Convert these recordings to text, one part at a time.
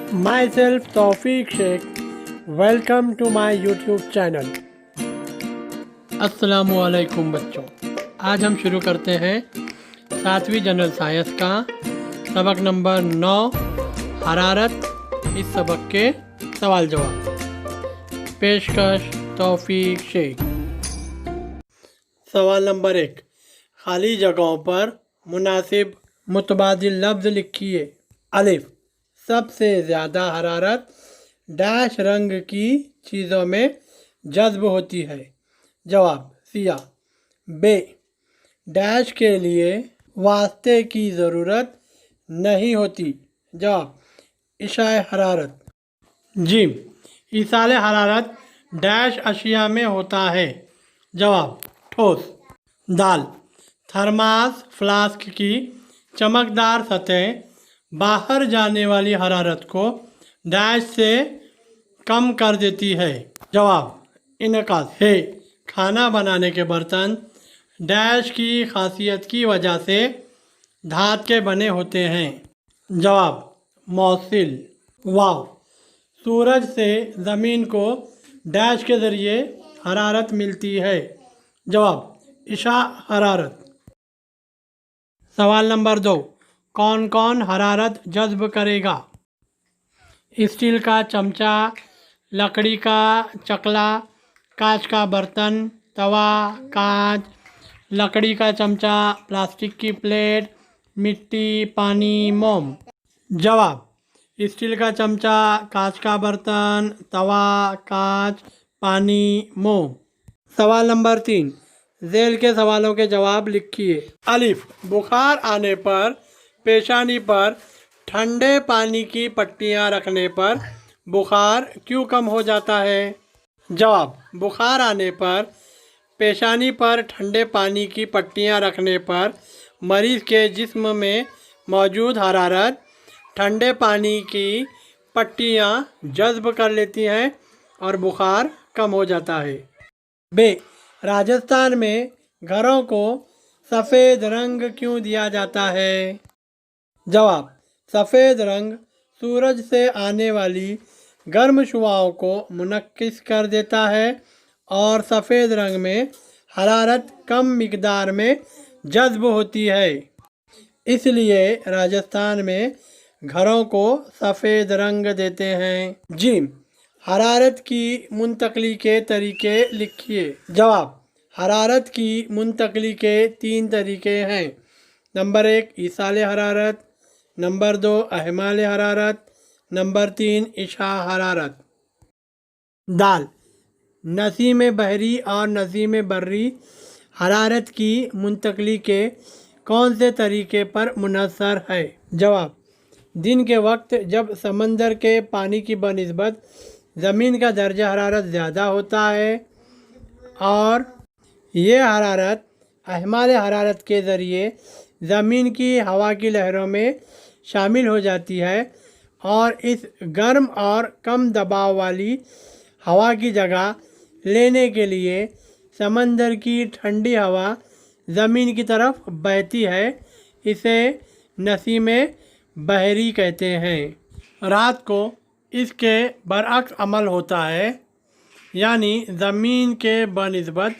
Myself Tawfiq Sheikh. Welcome to my YouTube channel. अस्सलामुअलैकुम बच्चों, आज हम शुरू करते हैं 7वीं जनरल साइंस का सबक नंबर 9 हरारत। इस सबक के सवाल जवाब। पेशकश तौफीक शेख। सवाल नंबर 1, खाली जगहों पर मुनासिब मुतबादिल लफ्ज़ लिखिए। अलिफ, सबसे ज़्यादा हरारत डैश रंग की चीज़ों में जज्ब होती है। जवाब सिया। बे, डैश के लिए वास्ते की ज़रूरत नहीं होती। जवाब इशाए हरारत। जिम, इसाले हरारत डैश अशिया में होता है। जवाब ठोस। दाल, थर्मास फ्लास्क की चमकदार सतह बाहर जाने वाली हरारत को डैश से कम कर देती है। जवाब इनकास है। खाना बनाने के बर्तन डैश की खासियत की वजह से धात के बने होते हैं। जवाब मौसिल। वाव, सूरज से ज़मीन को डैश के ज़रिए हरारत मिलती है। जवाब इशा हरारत। सवाल नंबर 2, कौन कौन हरारत जज्ब करेगा? स्टील का चमचा, लकड़ी का चकला, कांच का बर्तन, तवा, कांच, लकड़ी का चमचा, प्लास्टिक की प्लेट, मिट्टी, पानी, मोम। जवाब स्टील का चमचा, कांच का बर्तन, तवा, कांच, पानी, मोम। सवाल नंबर 3, झेल के सवालों के जवाब लिखिए। अलिफ, बुखार आने पर पेशानी पर ठंडे पानी की पट्टियाँ रखने पर बुखार क्यों कम हो जाता है? जवाब बुखार आने पर पेशानी पर ठंडे पानी की पट्टियाँ रखने पर मरीज़ के जिस्म में मौजूद हरारत ठंडे पानी की पट्टियाँ जज्ब कर लेती हैं और बुखार कम हो जाता है। बे, राजस्थान में घरों को सफ़ेद रंग क्यों दिया जाता है? जवाब सफ़ेद रंग सूरज से आने वाली गर्म शुआओं को मुनक्किस कर देता है और सफ़ेद रंग में हरारत कम मिकदार में जज्ब होती है। इसलिए राजस्थान में घरों को सफ़ेद रंग देते हैं। जिम, हरारत की मुंतकली के तरीके लिखिए। जवाब हरारत की मुंतकली के 3 तरीके हैं। नंबर 1 ईसाले हरारत, नंबर 2 अहमाल हरारत, नंबर 3 इशा हरारत। दाल, नसीम बहरी और नसीम बर्री हरारत की मुंतकली के कौन से तरीके पर मुनहसर है? जवाब दिन के वक्त जब समंदर के पानी की बनिस्बत ज़मीन का दर्जा हरारत ज़्यादा होता है और ये हरारत अहमाल हरारत के ज़रिए ज़मीन की हवा की लहरों में शामिल हो जाती है और इस गर्म और कम दबाव वाली हवा की जगह लेने के लिए समंदर की ठंडी हवा ज़मीन की तरफ बहती है। इसे नसीम बहरी कहते हैं। रात को इसके बरअक्स अमल होता है, यानी ज़मीन के बनिस्बत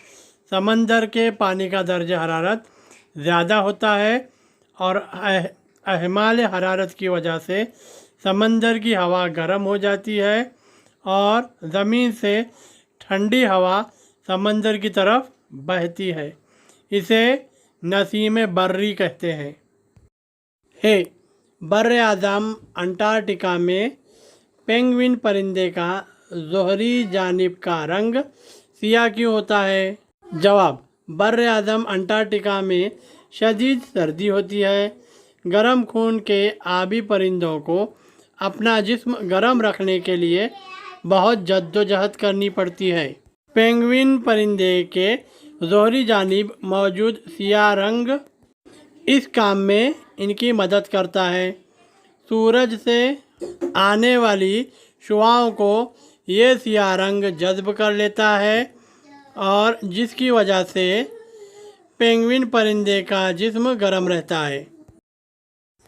समंदर के पानी का दर्जा हरारत ज़्यादा होता है और अहमाल हरारत की वजह से समंदर की हवा गर्म हो जाती है और ज़मीन से ठंडी हवा समंदर की तरफ बहती है। इसे नसीम बर्री कहते हैं। हे, बर्र आज़म अंटार्कटिका में पेंगुइन परिंदे का ज़ोहरी जानिब का रंग सियाह क्यों होता है? जवाब बर्र आज़म अंटार्कटिका में शदीद सर्दी होती है। गर्म खून के आबी परिंदों को अपना जिस्म गर्म रखने के लिए बहुत जद्दोजहद करनी पड़ती है। पेंगुइन परिंदे के ज़ोहरी जानिब मौजूद सियाह रंग इस काम में इनकी मदद करता है। सूरज से आने वाली शुआओं को ये सियाह रंग जज्ब कर लेता है और जिसकी वजह से पेंगुइन परिंदे का जिस्म गर्म रहता है।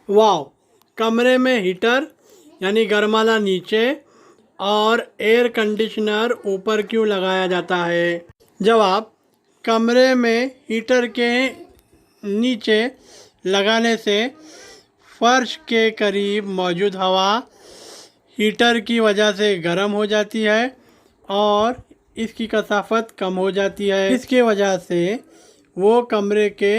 वाव, कमरे में हीटर यानी गरमाला नीचे और एयर कंडीशनर ऊपर क्यों लगाया जाता है? जवाब, कमरे में हीटर के नीचे लगाने से फर्श के करीब मौजूद हवा हीटर की वजह से गर्म हो जाती है और इसकी कसाफत कम हो जाती है। इसकी वजह से वो कमरे के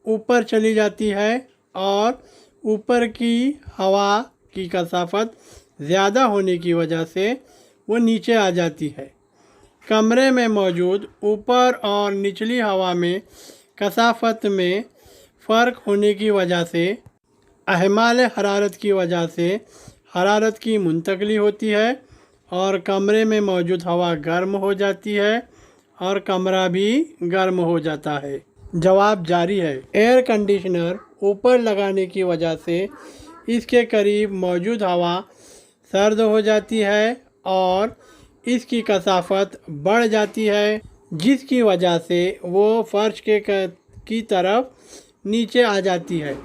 ऊपर चली जाती है और ऊपर की हवा की कसाफत ज़्यादा होने की वजह से वो नीचे आ जाती है। कमरे में मौजूद ऊपर और निचली हवा में कसाफत में फ़र्क होने की वजह से अहमाल हरारत की वजह से हरारत की मुंतकली होती है और कमरे में मौजूद हवा गर्म हो जाती है और कमरा भी गर्म हो जाता है। जवाब जारी है। एयर कंडीशनर ऊपर लगाने की वजह से इसके करीब मौजूद हवा सर्द हो जाती है और इसकी कसाफत बढ़ जाती है, जिसकी वजह से वो फर्श की तरफ नीचे आ जाती है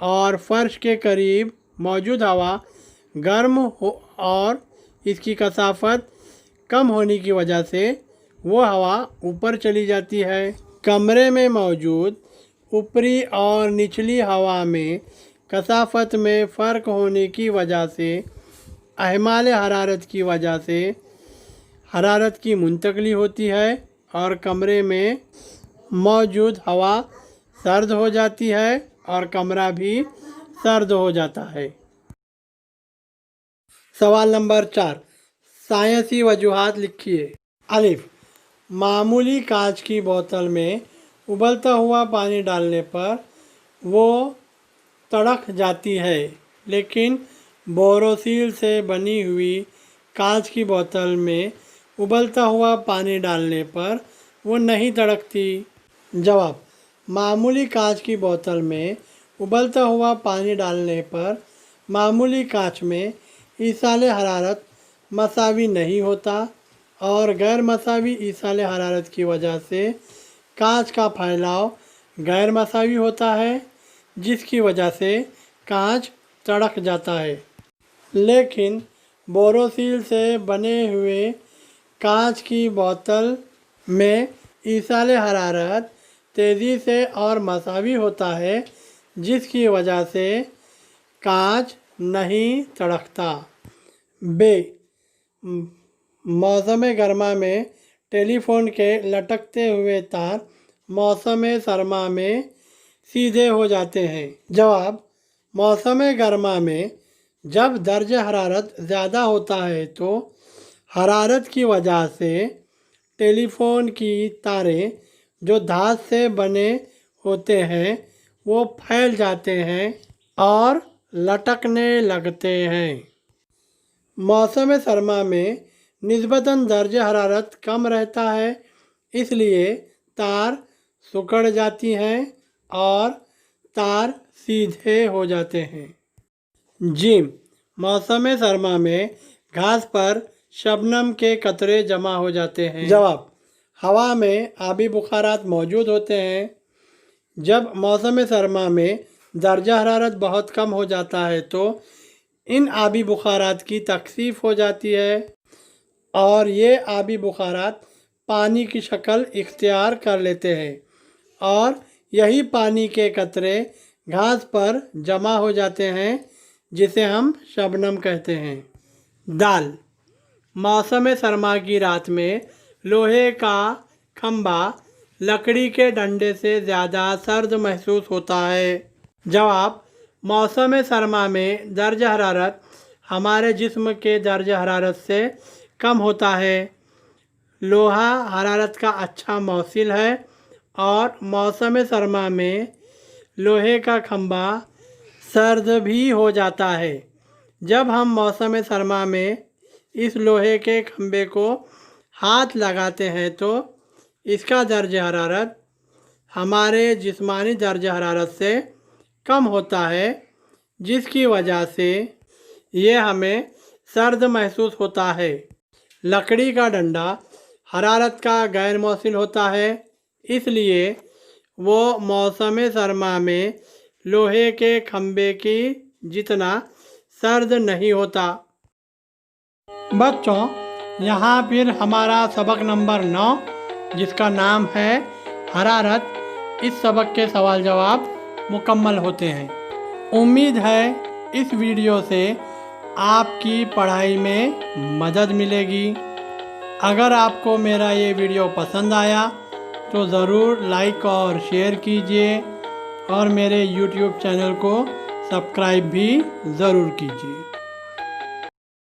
और फर्श के करीब मौजूद हवा गर्म हो और इसकी कसाफत कम होने की वजह से वो हवा ऊपर चली जाती है। कमरे में मौजूद ऊपरी और निचली हवा में कसाफत में फ़र्क होने की वजह से अहमाल हरारत की वजह से हरारत की मुंतकली होती है और कमरे में मौजूद हवा सर्द हो जाती है और कमरा भी सर्द हो जाता है। सवाल नंबर 4, साइंसी वजूहात लिखिए। अलिफ, मामूली कांच की बोतल में उबलता हुआ पानी डालने पर वो तड़क जाती है, लेकिन बोरोसिल से बनी हुई कांच की बोतल में उबलता हुआ पानी डालने पर वो नहीं तड़कती। जवाब, मामूली कांच की बोतल में उबलता हुआ पानी डालने पर मामूली कांच में ईसाल हरारत मसावी नहीं होता और गैर मसावी ईसाल हरारत की वजह से कांच का फैलाव गैर मसावी होता है, जिसकी वजह से कांच तड़क जाता है। लेकिन बोरोसिल से बने हुए कांच की बोतल में ईसाल हरारत तेज़ी से और मसावी होता है, जिसकी वजह से कांच नहीं तड़कता। बे, मौसम गर्मा में टेलीफोन के लटकते हुए तार मौसम सरमा में सीधे हो जाते हैं। जवाब, मौसम गर्मा में जब दर्ज हरारत ज़्यादा होता है तो हरारत की वजह से टेलीफोन की तारें जो धात से बने होते हैं वो फैल जाते हैं और लटकने लगते हैं। मौसम सरमा में निस्बतन दर्ज हरारत कम रहता है, इसलिए तार सिकुड़ जाती हैं और तार सीधे हो जाते हैं। जिम, मौसम सरमा में घास पर शबनम के कतरे जमा हो जाते हैं। जवाब, हवा में आबी बुखारात मौजूद होते हैं। जब मौसम सरमा में दर्जा हरारत बहुत कम हो जाता है तो इन आबी बुखारात की तकसीफ हो जाती है और ये आबी बुखारात पानी की शक्ल इख्तियार कर लेते हैं और यही पानी के कतरे घास पर जमा हो जाते हैं, जिसे हम शबनम कहते हैं। दाल, मौसम सरमा की रात में लोहे का खंभा लकड़ी के डंडे से ज़्यादा सर्द महसूस होता है। जवाब, मौसम सरमा में दर्ज हरारत हमारे जिस्म के दर्ज हरारत से कम होता है। लोहा हरारत का अच्छा मौसिल है और मौसम सरमा में लोहे का खंभा सर्द भी हो जाता है। जब हम मौसम सरमा में इस लोहे के खंभे को हाथ लगाते हैं तो इसका दर्ज हरारत हमारे जिस्मानी दर्ज हरारत से कम होता है, जिसकी वजह से ये हमें सर्द महसूस होता है। लकड़ी का डंडा हरारत का गैर मौसिल होता है, इसलिए वो मौसम सरमा में लोहे के खंभे की जितना सर्द नहीं होता। बच्चों, यहाँ फिर हमारा सबक नंबर 9 जिसका नाम है हरारत, इस सबक के सवाल जवाब मुकम्मल होते हैं। उम्मीद है इस वीडियो से आपकी पढ़ाई में मदद मिलेगी। अगर आपको मेरा ये वीडियो पसंद आया तो ज़रूर लाइक और शेयर कीजिए और मेरे YouTube चैनल को सब्सक्राइब भी ज़रूर कीजिए।